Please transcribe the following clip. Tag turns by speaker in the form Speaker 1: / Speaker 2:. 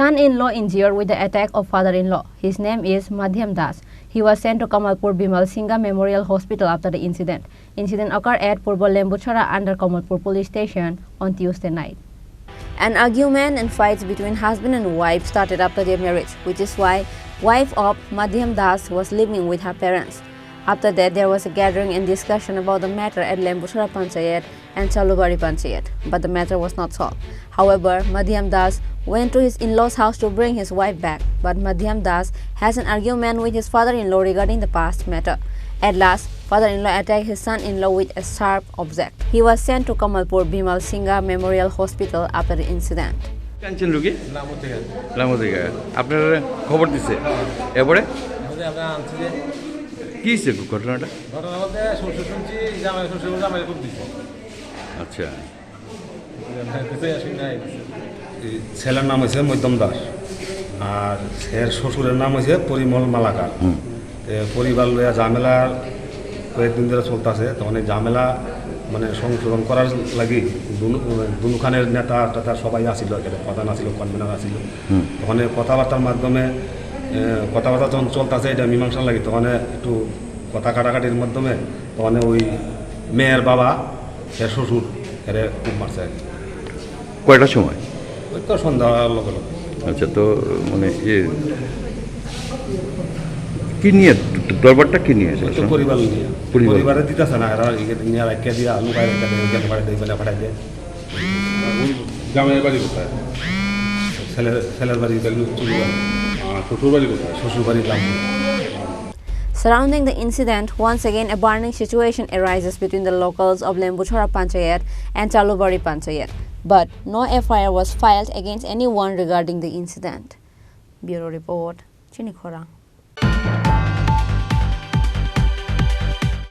Speaker 1: Son-in-law injured with the attack of father-in-law. His name is Madhyam Das. He was sent to Kamalpur Bimal Singha Memorial Hospital after the incident. Incident occurred at Purbo Lembuchara under Kamalpur police station on Tuesday night. An argument and fights between husband and wife started after their marriage, which is why wife of Madhyam Das was living with her parents. After that, there was a gathering and discussion about the matter at Lembuchara Panchayat and Chalubari Panchayat, but the matter was not solved. However, Madhyam Das went to his in-laws' house to bring his wife back, but Madhyam Das has an argument with his father-in-law regarding the past matter. At last, father-in-law attacked his son-in-law with a sharp object. He was sent to Kamalpur Bimal Singha Memorial Hospital after the incident.
Speaker 2: কাঞ্চন রোগী লামোদিগা আপনার খবর দিছে এবারে কি হয়েছে ঘটনাটা
Speaker 3: ঘটনাতে শ্বশুর শুনছি জামাই খুব দিচ্ছে
Speaker 2: আচ্ছা
Speaker 3: ছেলের নাম হয়েছে মধ্যম দাস আর এর শ্বশুরের নাম হয়েছে পরিমল মালাকার পরিবার লইয়া ঝামেলা কয়েকদিন ধরে চলতেছে তখন এই ঝামেলা মানে সংশোধন করার লাগি দুখানের নেতা টেতা সবাই আসিল এখানে প্রধান আসিল কনভেনার আসিল তখন কথাবার্তার মাধ্যমে কথাবার্তা যখন চলতেছে এটা মীমাংসা লাগে তখন একটু কথা কাটাকাটির মাধ্যমে তখন ওই মেয়ের বাবা এর শ্বশুর এর খুব মারছে
Speaker 2: কয়টার সময়
Speaker 3: ওই তো সন্ধ্যা লগে লগে
Speaker 2: আচ্ছা তো মানে কি নিয়ে দরবারটা কি নিয়ে
Speaker 3: পরিবার নিয়ে পরিবারে দিতেছে না এরা নিয়ে রেখে দিয়ে লুকায় রেখে দিয়ে পাঠাই দেয় বলে পাঠাই দেয়
Speaker 4: জামাইয়ের বাড়ি কোথায়
Speaker 3: ছেলের বাড়ি
Speaker 4: শ্বশুর বাড়ি কোথায়
Speaker 3: শ্বশুর বাড়ি গ্রাম
Speaker 1: Surrounding the incident, once again a burning situation arises between the locals of Lembuchara Panchayat and Chalubari Panchayat. But no FIR was filed against anyone regarding the incident. Bureau Report, Chini Khorang.